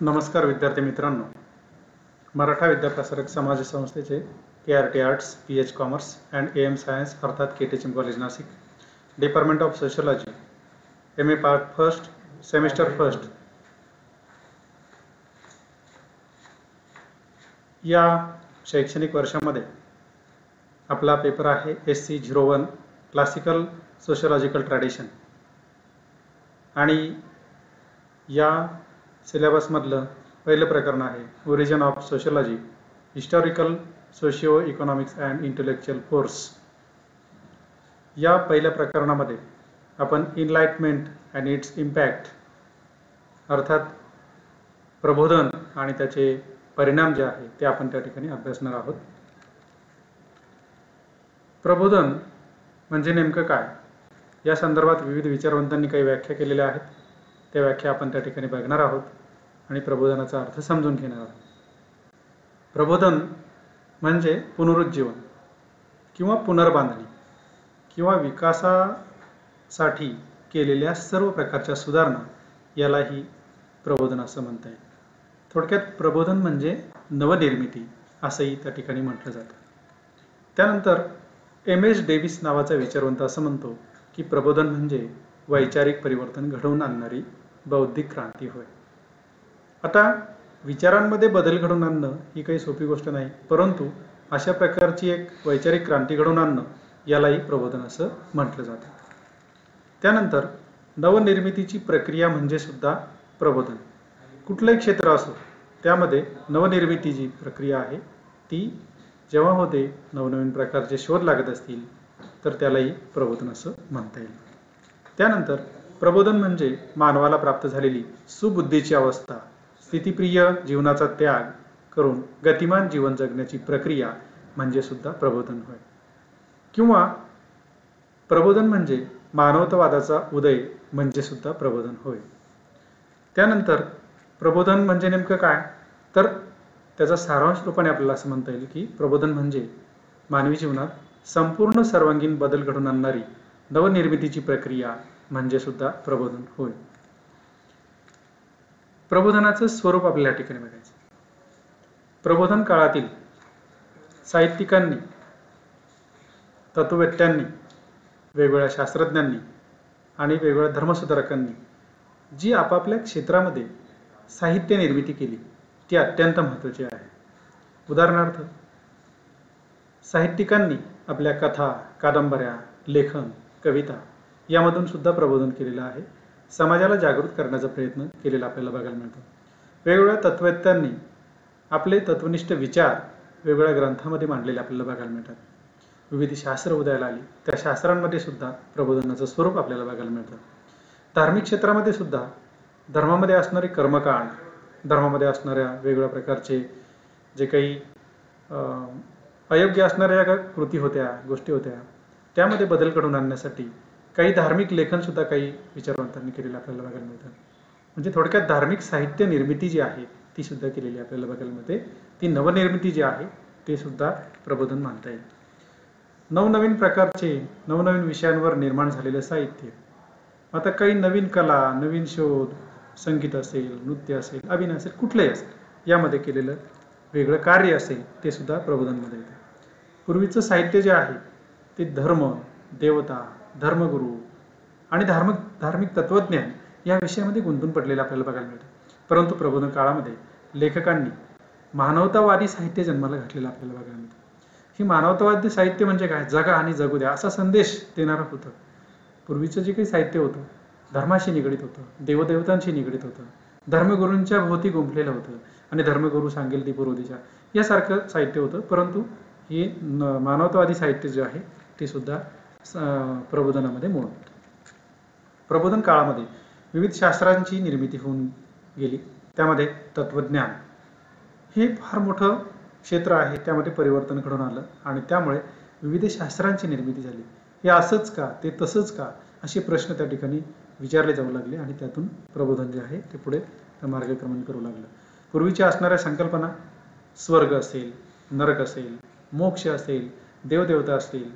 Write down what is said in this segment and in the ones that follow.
नमस्कार विद्यार्थी मित्रांनो, मराठा विद्याप्रसारक समाज संस्थेचे KRT arts, PH commerce and AM science अर्थात KTCM college Nashik, department of sociology, MA part first, semester first या शैक्षणिक वर्षामध्ये आपला पेपर आहे SC01 क्लासिकल सोशियोलॉजिकल ट्रॅडिशन आणि या सिलेबसमधलं पहिलं प्रकरण आहे origin of sociology, historical, socio economics and intellectual force. या पहिल्या प्रकरणामध्ये आपण इनलाइटमेंट अँड इट्स इम्पॅक्ट अर्थात प्रबोधन आणि त्याचे परिणाम जे आहे ते आपण त्या ठिकाणी अभ्यासणार आहोत। प्रबोधन म्हणजे नेमकं काय या संदर्भात विविध विचारवंतांनी काही व्याख्या केलेल्या आहेत, त्या व्याख्या आपण त्या ठिकाणी बघणार आहोत आणि प्रबोधनाचा अर्थ समजून घेणार आहोत। प्रबोधन म्हणजे पुनरुज्जीवन किंवा पुनर्बांधणी किंवा विकासासाठी केलेल्या सर्व प्रकारच्या सुधारणा यालाही प्रबोधन असं म्हणता येईल। थोडक्यात प्रबोधन म्हणजे नवनिर्मिती असंही त्या ठिकाणी म्हटलं जातं। त्यानंतर MS डेव्हिस नावाचा विचारवंत असं म्हणतो की प्रबोधन म्हणजे वैचारिक परिवर्तन घडवून आणणारी बौद्धिक क्रांती होय। आता विचारांमध्ये बदल घडवून आणणं ही काही सोपी गोष्ट नाही, परंतु अशा प्रकारची एक वैचारिक क्रांती घडवून आणणं यालाही प्रबोधन असं म्हटलं जातं। त्यानंतर नवनिर्मितीची प्रक्रिया म्हणजे सुद्धा प्रबोधन। कुठलंही क्षेत्र असो त्यामध्ये नवनिर्मिती जी प्रक्रिया आहे ती जेव्हा होते, नवनवीन प्रकारचे शोध लागत असतील तर त्यालाही प्रबोधन असं म्हणता येईल। त्यानंतर प्रबोधन म्हणजे मानवाला प्राप्त झालेली सुबुद्धीची अवस्था, स्थितिप्रिय जीवनाचा त्याग करून गतिमान जीवन जगण्याची प्रक्रिया म्हणजे सुद्धा प्रबोधन होय। किंवा प्रबोधन म्हणजे मानवतावादाचा उदय म्हणजे सुद्धा प्रबोधन होय। त्यानंतर प्रबोधन म्हणजे नेमकं काय तर त्याचा सारांश रूपाने आपल्याला असं म्हणता येईल की प्रबोधन म्हणजे मानवी जीवनात संपूर्ण सर्वांगीण बदल घडवून आणणारी नवनिर्मितीची प्रक्रिया म्हणजे सुद्धा प्रबोधन होय। प्रबोधनाचं स्वरूप आपल्याला ठिकाणी बघायचं। प्रबोधन काळातील साहित्यिकांनी, तत्ववेत्यांनी, वेगवेगळ्या शास्त्रज्ञांनी आणि वेगवेगळ्या धर्मसुधारकांनी जी आपापल्या क्षेत्रामध्ये साहित्य निर्मिती केली ती अत्यंत महत्त्वाची आहे। उदाहरणार्थ साहित्यिकांनी आपल्या कथा, कादंबऱ्या, लेखन, कविता यामधून सुद्धा प्रबोधन केलेलं आहे, समाजाला जागृत करण्याचा प्रयत्न केलेला आपल्याला बघायला मिळतो। वेगवेगळ्या तत्ववेत्यांनी आपले तत्वनिष्ठ विचार वेगवेगळ्या ग्रंथामध्ये मांडलेले आपल्याला बघायला मिळतात। विविध शास्त्र उदयाला आली, त्या शास्त्रांमध्ये सुद्धा प्रबोधनाचं स्वरूप आपल्याला बघायला मिळतं। धार्मिक क्षेत्रामध्ये सुद्धा धर्मामध्ये असणारे कर्मकांड, धर्मामध्ये असणाऱ्या वेगवेगळ्या प्रकारचे जे काही अयोग्य असणाऱ्या कृती होत्या, गोष्टी होत्या, त्यामध्ये बदल घडवून आणण्यासाठी काही धार्मिक लेखन सुद्धा काही विचारवंतांनी केलेलं आपल्याला बघायला मिळतं। म्हणजे थोडक्यात धार्मिक साहित्य निर्मिती जी आहे ती सुद्धा केलेली आपल्याला बघायला मिळते। ती नवनिर्मिती जी आहे ते सुद्धा प्रबोधन मानता येईल। नवनवीन प्रकारचे नवनवीन विषयांवर निर्माण झालेलं साहित्य, आता काही नवीन कला, नवीन शोध, संगीत असेल, नृत्य असेल, अभिनय असेल, कुठलंही असेल यामध्ये केलेलं वेगळं कार्य असेल ते सुद्धा प्रबोधनमध्ये येतं। पूर्वीचं साहित्य जे आहे ते धर्म, देवता, धर्मगुरू आणि धार्मिक तत्वज्ञान या विषयामध्ये गुंतून पडलेलं आपल्याला बघायला मिळतं। परंतु प्रबोधन काळामध्ये लेखकांनी मानवतावादी साहित्य जन्माला घातलेलं आपल्याला बघायला मिळतं। ही मानवतावादी साहित्य म्हणजे काय, जगा आणि जगू द्या असा संदेश देणारं होतं। पूर्वीचं जे काही साहित्य होतं धर्माशी निगडीत होतं, देवदेवतांशी निगडीत होतं, धर्मगुरूंच्या भोवती गुंफलेलं होतं आणि धर्मगुरू सांगेल ती पूर्व दिशा यासारखं साहित्य होतं। परंतु हे मानवतावादी साहित्य जे आहे ते सुद्धा प्रबोधनामध्ये मोड होतं। प्रबोधन काळामध्ये विविध शास्त्रांची निर्मिती होऊन गेली, त्यामध्ये तत्वज्ञान हे फार मोठं क्षेत्र आहे, त्यामध्ये परिवर्तन घडून आलं आणि त्यामुळे विविध शास्त्रांची निर्मिती झाली। हे असंच का, ते तसंच का असे प्रश्न त्या ठिकाणी विचारले जाऊ लागले आणि त्यातून प्रबोधन जे आहे ते पुढे मार्गक्रमण करू लागलं। पूर्वीच्या असणाऱ्या संकल्पना स्वर्ग असेल, नरक असेल, मोक्ष असेल, देवदेवता असतील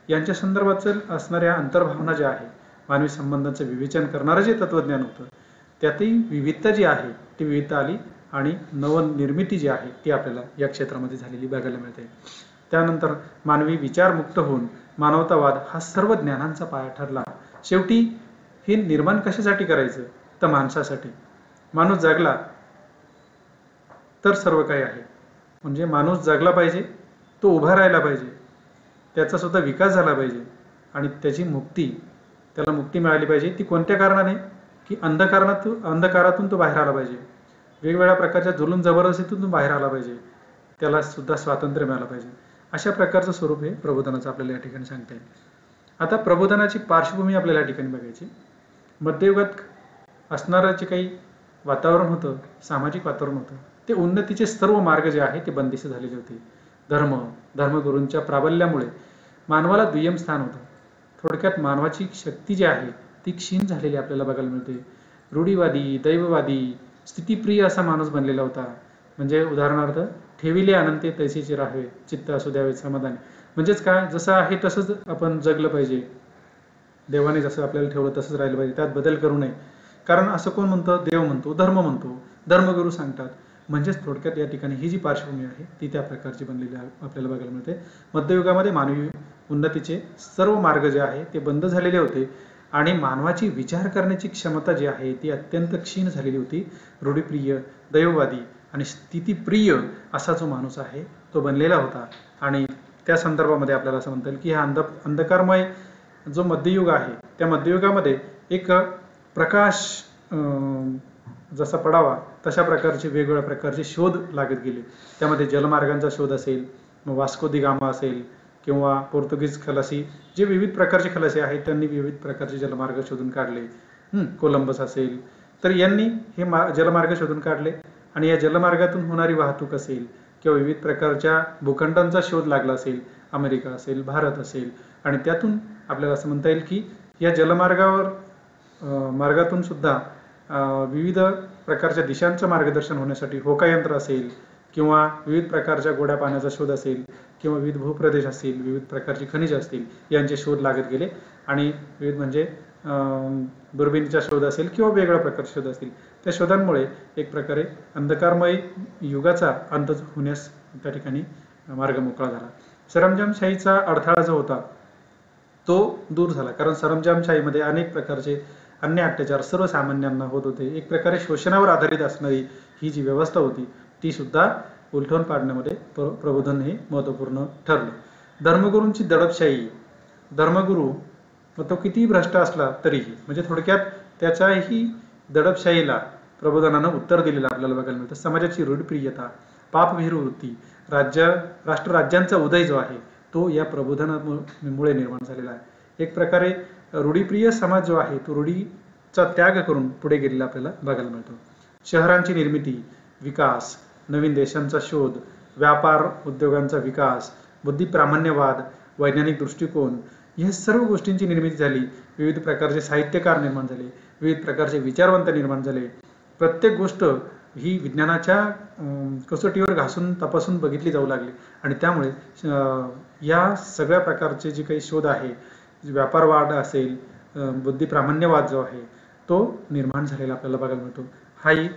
यांच्या संदर्भात असणाऱ्या अंतर्भावना ज्या आहे, मानवी संबंधांचं विवेचन करणारं जे तत्वज्ञान होतं त्यातही विविधता जी आहे ती विविधता आली आणि नवनिर्मिती जी आहे ती आपल्याला या क्षेत्रामध्ये झालेली बघायला मिळते. त्यानंतर मानवी विचारमुक्त होऊन मानवतावाद हा सर्व ज्ञानांचा पाया ठरला. शेवटी हे निर्माण कशासाठी करायचं, तर माणसासाठी. माणूस जगला तर सर्व काही आहे. म्हणजे माणूस जगला पाहिजे, तो उभा राहायला पाहिजे, त्याचा सुद्धा विकास झाला पाहिजे आणि त्याची मुक्ती, त्याला मुक्ती मिळाली पाहिजे. ती कोणत्या कारणाने, की अंधकारातून तो बाहेर आला पाहिजे, वेगवेगळ्या प्रकारच्या जुलूम जबरदस्तीतून तो बाहेर आला पाहिजे, त्याला सुद्धा स्वातंत्र्य मिळालं पाहिजे. अशा प्रकारचं स्वरूप हे प्रबोधनाचं आपल्याला या ठिकाणी सांगता येईल. आता प्रबोधनाची पार्श्वभूमी आपल्याला या ठिकाणी बघायची. मध्ययुगात असणारं जे काही वातावरण होतं, सामाजिक वातावरण होतं, ते उन्नतीचे सर्व मार्ग जे आहे ते बंदिस्त झालेले होते. धर्मगुरूंच्या प्राबल्यामुळे मानवाला दुय्यम स्थान होतं. थोडक्यात मानवाची शक्ती जी आहे ती क्षीण झालेली आपल्याला बघायला मिळते. रूढीवादी, दैववादी, स्थितीप्रिय असा माणूस बनलेला होता. म्हणजे उदाहरणार्थ, ठेविले अनंते तैसीचे राहावे, चित्त असू द्यावे समाधानी. म्हणजेच काय, जसं आहे तसंच आपण जगलं पाहिजे, देवाने जसं आपल्याला ठेवलं तसंच राहिलं पाहिजे, त्यात बदल करू नये. कारण असं कोण म्हणतं, देव म्हणतो, धर्म म्हणतो, धर्मगुरू सांगतात. म्हणजेच थोडक्यात या ठिकाणी ही जी पार्श्वभूमी आहे ती त्या प्रकारची बनलेली आपल्याला बघायला मिळते. मध्ययुगामध्ये मानवी उन्नतीचे सर्व मार्ग जे आहे ते बंद झालेले होते आणि मानवाची विचार करण्याची क्षमता जी आहे ती अत्यंत क्षीण झालेली होती. रूढीप्रिय, दैववादी आणि स्थितीप्रिय असा जो माणूस आहे तो बनलेला होता. आणि त्या संदर्भामध्ये आपल्याला असं म्हणता येईल की हा अंधकारमय जो मध्ययुग आहे त्या मध्ययुगामध्ये एक प्रकाश जसा पडावा तशा प्रकारचे वेगवेगळ्या प्रकारचे शोध लागत गेले. त्यामध्ये जलमार्गांचा शोध असेल, मग वास्को दी गामा असेल, किंवा पोर्तुगीज खलासी, जे विविध प्रकारचे खलासी आहेत त्यांनी विविध प्रकारचे जलमार्ग शोधून काढले. कोलंबस असेल, तर यांनी हे जलमार्ग शोधून काढले आणि या जलमार्गातून होणारी वाहतूक असेल किंवा विविध प्रकारच्या भूखंडांचा शोध लागला असेल, अमेरिका असेल, भारत असेल, आणि त्यातून आपल्याला असं म्हणता येईल की या मार्गातून सुद्धा विविध प्रकारच्या दिशांचं मार्गदर्शन होण्यासाठी होकायंत्र असेल किंवा विविध प्रकारच्या गोड्या पाण्याचा शोध असेल किंवा विविध भूप्रदेश असतील, विविध प्रकारची खनिज असतील, यांचे शोध लागत गेले. आणि विविध म्हणजे दुर्बिणीचा शोध असेल किंवा वेगवेगळ्या प्रकारचे शोध असतील, त्या शोधांमुळे एक प्रकारे अंधकारमय युगाचा अंत होण्यास त्या ठिकाणी मार्ग मोकळा झाला. सरंजामशाहीचा अडथळा जो होता तो दूर झाला. कारण सरंजामशाहीमध्ये अनेक प्रकारचे अन्य अत्याचार सर्वसामान्यांना होत होते. एक प्रकारे शोषणावर आधारित असणारी ही जी व्यवस्था होती ती सुद्धा उलटवून पाडण्यामध्ये प्रबोधन हे महत्त्वपूर्ण ठरलं. धर्मगुरूंची दडपशाही, धर्मगुरू मग तो कितीही भ्रष्ट असला तरीही, म्हणजे थोडक्यात त्याच्याही दडपशाहीला प्रबोधनानं उत्तर दिलेलं आपल्याला बघायला मिळतं. समाजाची रूढप्रियता, पापभीरू वृत्ती, राष्ट्रराज्यांचा उदय जो आहे तो या प्रबोधनामुळे निर्माण झालेला आहे. एक प्रकारे रूढीप्रिय समाज जो आहे तो रूढीचा त्याग करून पुढे गेलेला आपल्याला बघायला मिळतो. शहरांची निर्मिती, विकास, नवीन देशांचा शोध, व्यापार उद्योगांचा विकास, बुद्धिप्रामाण्यवाद, वैज्ञानिक दृष्टिकोन, या सर्व गोष्टींची निर्मिती झाली. विविध प्रकारचे साहित्यकार निर्माण झाले, विविध प्रकारचे विचारवंत निर्माण झाले. प्रत्येक गोष्ट ही विज्ञानाच्या कसोटीवर घासून तपासून बघितली जाऊ लागली आणि त्यामुळे या सगळ्या प्रकारचे जे काही शोध आहे, व्यापारवाद असेल, बुद्धिप्रामाण्यवाद जो आहे तो निर्माण झालेला आपल्याला बघायला मिळतो. हा ही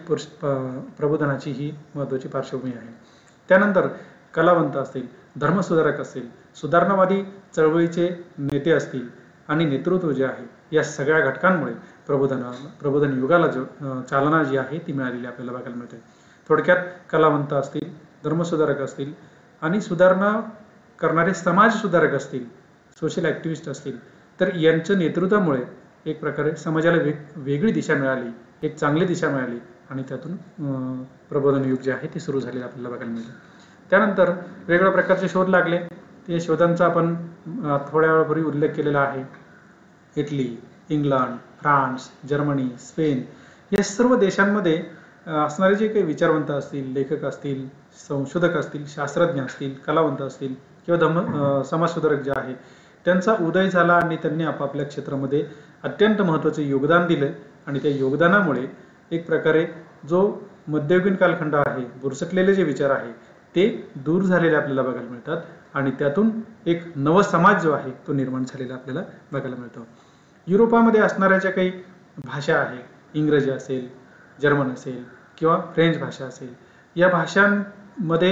प्रबोधनाची ही महत्त्वाची पार्श्वभूमी आहे. त्यानंतर कलावंत असतील, धर्मसुधारक असतील, सुधारणावादी चळवळीचे नेते असतील आणि नेतृत्व जे आहे, या सगळ्या घटकांमुळे प्रबोधन युगाला चालना जी आहे ती मिळालेली आपल्याला बघायला मिळते. थोडक्यात कलावंत असतील, धर्मसुधारक असतील आणि सुधारणा करणारे समाजसुधारक असतील, सोशल ॲक्टिव्हिस्ट असतील, तर यांच्या नेतृत्वामुळे एक प्रकारे समाजाला वेगळी दिशा मिळाली, एक चांगली दिशा मिळाली आणि त्यातून प्रबोधन युग जे आहे ते सुरू झालेलं आपल्याला बघायला मिळतं. त्यानंतर वेगवेगळ्या प्रकारचे शोध लागले. ते शोधांचा आपण थोड्या वेळापूर्वी उल्लेख केलेला आहे. Italy, England, France, Germany, Spain या सर्व देशांमध्ये असणारे जे काही विचारवंत असतील, लेखक असतील, संशोधक असतील, शास्त्रज्ञ असतील, कलावंत असतील किंवा समाजसुधारक जे आहे त्यांचा उदय झाला आणि त्यांनी आपापल्या क्षेत्रामध्ये अत्यंत महत्त्वाचे योगदान दिले आणि त्या योगदानामुळे एक प्रकारे जो मध्ययुगीन कालखंड आहे, बुरसटलेले जे विचार आहे ते दूर झालेले आपल्याला बघायला मिळतात आणि त्यातून एक नव समाज जो आहे तो निर्माण झालेला आपल्याला बघायला मिळतो. युरोपामध्ये असणाऱ्या ज्या काही भाषा आहे, इंग्रजी असेल, जर्मन असेल किंवा फ्रेंच भाषा असेल, या भाषांमध्ये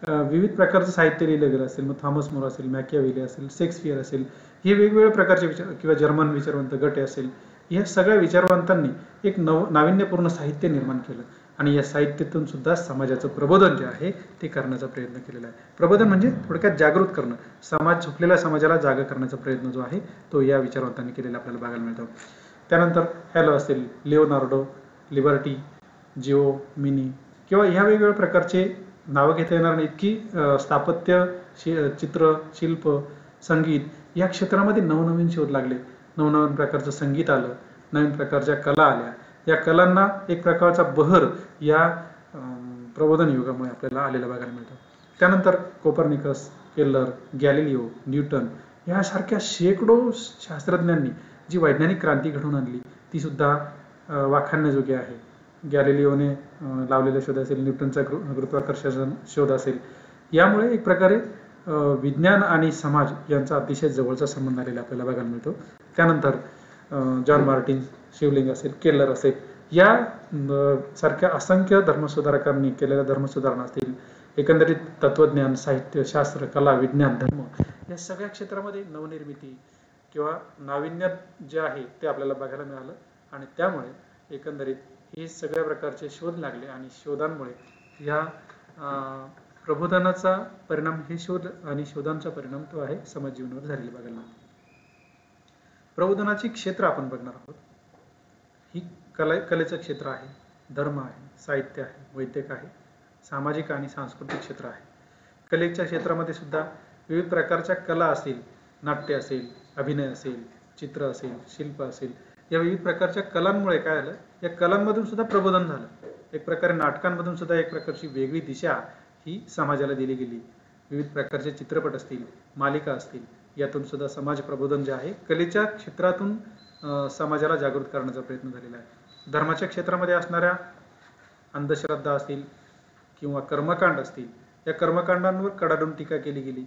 विविध प्रकारचं साहित्य लिहिलं गेलं असेल. मग थॉमस मोर असेल, मॅकियावेली असेल, शेक्सपियर असेल, हे वेगवेगळ्या प्रकारचे विचार किंवा जर्मन विचारवंत गट असेल, या सगळ्या विचारवंतांनी एक नाविन्यपूर्ण साहित्य निर्माण केलं आणि या साहित्यातून सुद्धा समाजाचं प्रबोधन जे आहे ते करण्याचा प्रयत्न केलेला आहे. प्रबोधन म्हणजे थोडक्यात जागृत करणं, झोपलेल्या समाजाला जागा करण्याचा प्रयत्न जो आहे तो या विचारवंतांनी केलेला आपल्याला बघायला मिळतो. त्यानंतर हॅलो असेल, लिओनार्डो, लिबर्टी, जिओ मिनी किंवा ह्या वेगवेगळ्या प्रकारचे नावं घेता येणार नाही इतकी स्थापत्य, चित्र, शिल्प, संगीत या क्षेत्रामध्ये नवनवीन शोध लागले. नवनवीन प्रकारचं संगीत आलं, नवीन प्रकारच्या कला आल्या. या कलांना एक प्रकारचा बहर या प्रबोधन युगामुळे आपल्याला आलेला बघायला मिळतो. त्यानंतर कोपर्निकस, केलर, गॅलिलिओ, न्यूटन यासारख्या शेकडो शास्त्रज्ञांनी जी वैज्ञानिक क्रांती घडवून आणली ती सुद्धा वाखाणण्याजोगी आहे. गॅलिलिओने लावलेला शोध असेल, न्यूटनचा गुरुत्वाकर्षण शोध असेल, यामुळे एक प्रकारे विज्ञान आणि समाज यांचा अतिशय जवळचा संबंध आलेला आपल्याला बघायला मिळतो. त्यानंतर जॉन मार्टिन, शिवलिंग असेल, केलर असेल, या सारख्या असंख्य धर्मसुधारकांनी केलेल्या धर्मसुधारणा असतील, एकंदरीत तत्वज्ञान, साहित्य, शास्त्र, कला, विज्ञान, धर्म या सगळ्या क्षेत्रामध्ये नवनिर्मिती किंवा नाविन्य जे आहे ते आपल्याला बघायला मिळालं आणि त्यामुळे एकंदरीत हे सगळ्या प्रकारचे शोध लागले आणि शोधांमुळे या प्रबोधनाचा परिणाम, हे शोध आणि शोधांचा परिणाम तो आहे समाज जीवनावर झालेला बघायला मिळतो. प्रबोधनाची क्षेत्र आपण बघणार आहोत. ही कलेचं क्षेत्र आहे, धर्म आहे, साहित्य आहे, वैद्यक आहे, सामाजिक आणि सांस्कृतिक क्षेत्र आहे. कलेच्या क्षेत्रामध्ये सुद्धा विविध प्रकारच्या कला असतील, नाट्य असेल, अभिनय असेल, चित्र असेल, शिल्प असेल, या विविध प्रकारच्या कलांमुळे काय झालं, या कलांमधून सुद्धा प्रबोधन झालं. एक प्रकारे नाटकांमधून सुद्धा एक प्रकारची वेगळी दिशा ही समाजाला दिली गेली. विविध प्रकारचे चित्रपट असतील, मालिका असतील, यातून सुद्धा समाज प्रबोधन जे आहे कलेच्या क्षेत्रातून समाजाला जागृत करण्याचा प्रयत्न झालेला आहे. धर्माच्या क्षेत्रामध्ये असणाऱ्या अंधश्रद्धा असतील किंवा कर्मकांड असतील, या कर्मकांडांवर कडाडून टीका केली गेली.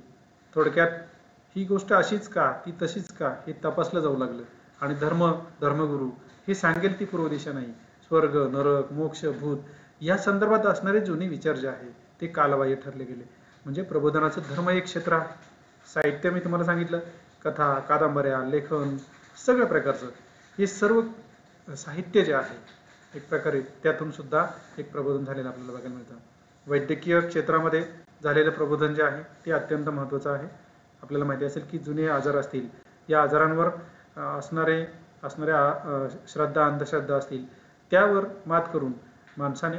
थोडक्यात ही गोष्ट अशीच का, ती तशीच का, हे तपासलं जाऊ लागलं आणि धर्मगुरू हे सांगेल ती पूर्व दिशा नाही. स्वर्ग, नरक, मोक्ष, भूत या संदर्भात असणारे जुने विचार जे आहे ते कालबाह्य ठरले गेले. म्हणजे प्रबोधनाचं धर्म एक क्षेत्र आहे. साहित्य मी तुम्हाला सांगितलं, कथा, कादंबऱ्या, लेखन, सगळ्या प्रकारचं हे सर्व साहित्य जे आहे एक प्रकारे त्यातून सुद्धा एक प्रबोधन झालेलं आपल्याला बघायला मिळतं. वैद्यकीय क्षेत्रामध्ये झालेलं प्रबोधन जे आहे ते अत्यंत महत्त्वाचं आहे. आपल्याला माहिती असेल की जुने आजार असतील, या आजारांवर असणाऱ्या श्रद्धा, अंधश्रद्धा असतील, त्यावर मात करून माणसाने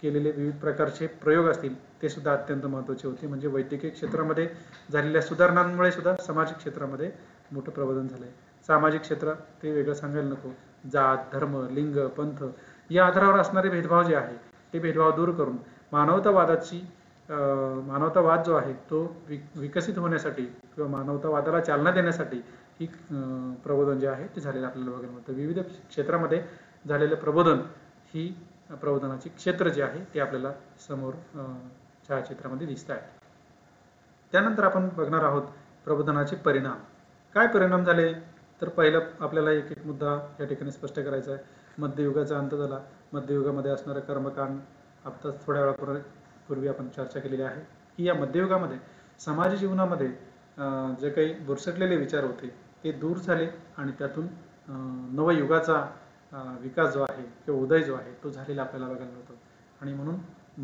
केलेले विविध प्रकारचे प्रयोग असतील ते सुद्धा अत्यंत महत्त्वाचे होते. म्हणजे वैद्यकीय क्षेत्रामध्ये झालेल्या सुधारणांमुळे सुद्धा सामाजिक क्षेत्रामध्ये मोठं प्रबोधन झालंय. सामाजिक क्षेत्र ते वेगळं सांगायला नको. जात, धर्म, लिंग, पंथ या आधारावर असणारे भेदभाव जे आहे ते भेदभाव दूर करून मानवतावाद जो आहे तो विकसित होण्यासाठी किंवा मानवतावादाला चालना देण्यासाठी ही प्रबोधन जे आहे ते झालेलं आपल्याला बघायला मिळतं. विविध क्षेत्रामध्ये झालेलं प्रबोधन ही प्रबोधनाची क्षेत्र जे आहे ते आपल्याला समोर छायाचित्रामध्ये दिसत आहे. त्यानंतर आपण बघणार आहोत प्रबोधनाचे परिणाम. काय परिणाम झाले, तर पहिलं आपल्याला एक एक मुद्दा या ठिकाणी स्पष्ट करायचा आहे. मध्ययुगाचा अंत झाला. मध्ययुगामध्ये असणारं कर्मकांड आता थोड्या वेळापूर्वी आपण चर्चा केलेली आहे की या मध्ययुगामध्ये समाज जीवनामध्ये जे काही बुरसटलेले विचार होते ते दूर झाले आणि त्यातून नवयुगाचा विकास जो आहे किंवा उदय जो आहे तो झालेला आपल्याला बघायला मिळतो. आणि म्हणून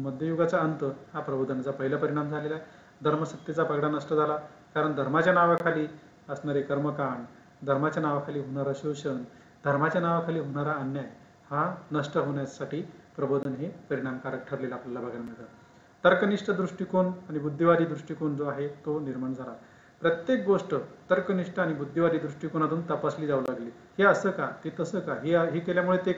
मध्ययुगाचा अंत हा प्रबोधनाचा पहिला परिणाम झालेला आहे. धर्मसत्तेचा पगडा नष्ट झाला, कारण धर्माच्या नावाखाली असणारे कर्मकांड, धर्माच्या नावाखाली होणारं शोषण, धर्माच्या नावाखाली होणारा अन्याय हा नष्ट होण्यासाठी प्रबोधन हे परिणामकारक ठरलेलं आपल्याला बघायला मिळतं. तर्कनिष्ठ दृष्टिकोन आणि बुद्धिवादी दृष्टिकोन जो आहे तो निर्माण झाला. प्रत्येक गोष्ट तर्कनिष्ठ आणि बुद्धिवादी दृष्टिकोनातून तपासली जाऊ लागली. हे असं का, ते तसं का, हे केल्यामुळे ते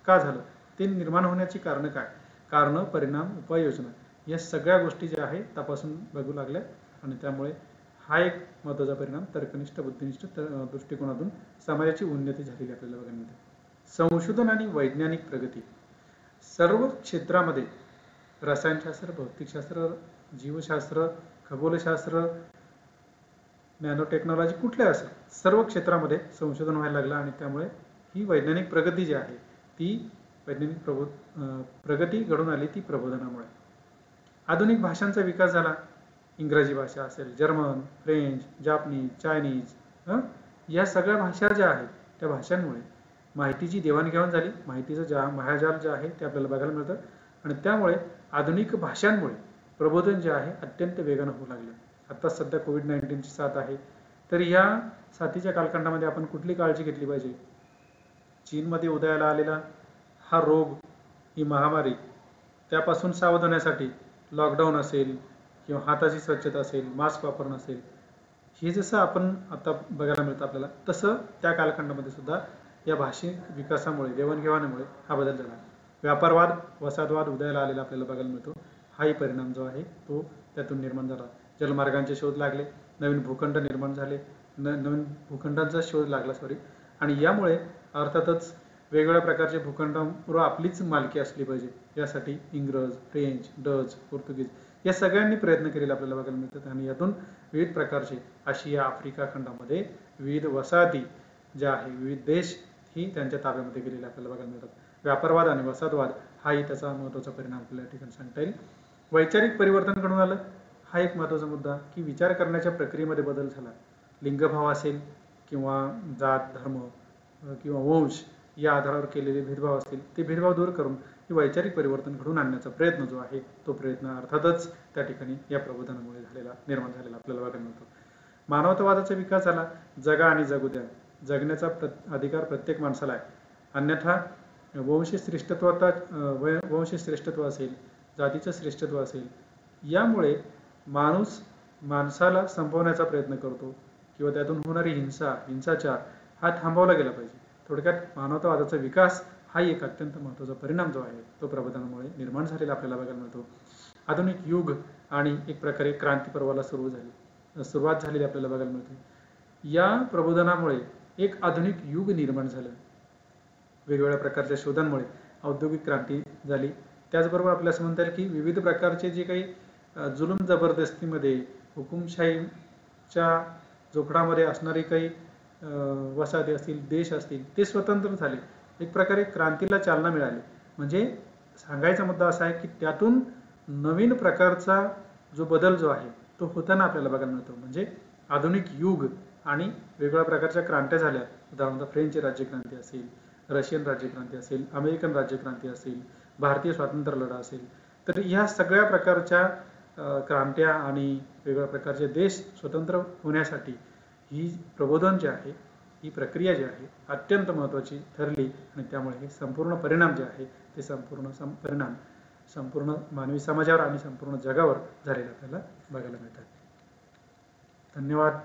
का झालं, ते निर्माण होण्याची कारणं काय, कारणं, परिणाम, उपाययोजना या सगळ्या गोष्टी ज्या आहेत तपासून बघू लागल्या आणि त्यामुळे हा एक महत्त्वाचा परिणाम तर्कनिष्ठ बुद्धिनिष्ठ दृष्टिकोनातून समाजाची उन्नती झालेली आपल्याला बघायला मिळते. संशोधन आणि वैज्ञानिक प्रगती सर्व क्षेत्रामध्ये, रसायनशास्त्र, भौतिकशास्त्र, जीवशास्त्र, खगोलशास्त्र, नॅनो टेक्नॉलॉजी कुठल्या असेल सर्व क्षेत्रामध्ये संशोधन व्हायला लागलं आणि त्यामुळे ही वैज्ञानिक प्रगती जी आहे ती वैज्ञानिक प्रगती घडून आली ती प्रबोधनामुळे. आधुनिक भाषांचा विकास झाला. इंग्रजी भाषा असेल, जर्मन, फ्रेंच, जापनीज, चायनीज, या सगळ्या भाषा ज्या आहेत त्या भाषांमुळे माहितीची देवाणघेवाण झाली. माहितीचं महाजाल जे आहे ते आपल्याला बघायला मिळतं आणि त्यामुळे आधुनिक भाषांमुळे प्रबोधन जे आहे अत्यंत वेगानं होऊ लागलं. आता सध्या कोविड-19ची साथ आहे, तर या साथीच्या कालखंडामध्ये आपण कुठली काळजी घेतली पाहिजे? चीनमध्ये उदयाला आलेला हा रोग, ही महामारी, त्यापासून सावध होण्यासाठी लॉकडाऊन असेल किंवा हाताची स्वच्छता असेल, मास्क वापरणं असेल, हे जसं आपण आता बघायला मिळतं आपल्याला, तसं त्या कालखंडामध्ये सुद्धा या भाषिक विकासामुळे, देवाणघेवाणीमुळे हा बदल झाला. व्यापारवाद, वसाहतवाद उदयाला आलेला आपल्याला बघायला मिळतो. हाही परिणाम जो आहे तो त्यातून निर्माण झाला. जलमार्गांचे शोध लागले, नवीन भूखंड निर्माण झाले, नवीन भूखंडांचा शोध लागला आणि यामुळे अर्थातच वेगवेगळ्या प्रकारचे भूखंडांवर आपलीच मालकी असली पाहिजे, यासाठी इंग्रज, फ्रेंच, डच, पोर्तुगीज या सगळ्यांनी प्रयत्न केलेले आपल्याला बघायला मिळतात आणि यातून विविध प्रकारचे आशिया, आफ्रिका खंडामध्ये विविध वसाहती ज्या आहे, विविध देश ही त्यांच्या ताब्यामध्ये गेलेले आपल्याला बघायला मिळतात. व्यापारवाद आणि वसाहतवाद हाही त्याचा महत्त्वाचा परिणाम आपल्याला ठिकाणी सांगता येईल. वैचारिक परिवर्तन घडून आलं, हा एक महत्त्वाचा मुद्दा, की विचार करण्याच्या प्रक्रियेमध्ये बदल झाला. लिंगभाव असेल किंवा जात, धर्म किंवा वंश या आधारावर केलेले भेदभाव असतील, ते भेदभाव दूर करून हे वैचारिक परिवर्तन घडून आणण्याचा प्रयत्न जो आहे तो प्रयत्न अर्थातच त्या ठिकाणी या प्रबोधनामुळे निर्माण झालेला आपल्याला बघायला मिळतो. मानवतावादाचा विकास झाला. जगा आणि जगू द्या, जगण्याचा अधिकार प्रत्येक माणसाला आहे. अन्यथा वंश श्रेष्ठत्व असेल, जातीचं श्रेष्ठत्व असेल, यामुळे माणसाला संपवण्याचा प्रयत्न करतो किंवा त्यातून होणारी हिंसाचार हा थांबवला गेला पाहिजे. थोडक्यात मानवतावादाचा विकास हा एक अत्यंत महत्त्वाचा परिणाम जो आहे तो प्रबोधनामुळे निर्माण झालेला आपल्याला बघायला मिळतो. आधुनिक युग आणि एक प्रकारे क्रांती पर्वाला सुरुवात झालेली आपल्याला बघायला मिळते. या प्रबोधनामुळे एक आधुनिक युग निर्माण झालं. वेगवेगळ्या प्रकारच्या शोधांमुळे औद्योगिक क्रांती झाली. त्याचबरोबर आपल्याला असं म्हणता येईल की विविध प्रकारचे जे काही जुलूम जबरदस्तीमध्ये हुकुमशाहीच्या जोखडामध्ये असणारी काही वसाहती असतील, देश असतील, ते स्वतंत्र झाले. एक प्रकारे क्रांतीला चालना मिळाली. म्हणजे सांगायचा मुद्दा असा आहे की त्यातून नवीन प्रकारचा जो बदल जो आहे तो होताना आपल्याला बघायला मिळतो. म्हणजे आधुनिक युग आणि वेगवेगळ्या प्रकारच्या क्रांत्या झाल्या. उदाहरणार्थ फ्रेंच राज्यक्रांती असेल, रशियन राज्यक्रांती असेल, अमेरिकन राज्यक्रांती असेल, भारतीय स्वातंत्र्य लढा असेल, तर ह्या सगळ्या प्रकारच्या क्रांत्या आणि वेगवेगळ्या प्रकारचे देश स्वतंत्र होण्यासाठी ही प्रबोधन जे आहे, ही प्रक्रिया जी आहे अत्यंत महत्त्वाची ठरली आणि त्यामुळे हे संपूर्ण परिणाम जे आहे ते परिणाम संपूर्ण मानवी समाजावर आणि संपूर्ण जगावर झालेले आपल्याला बघायला मिळतात. धन्यवाद.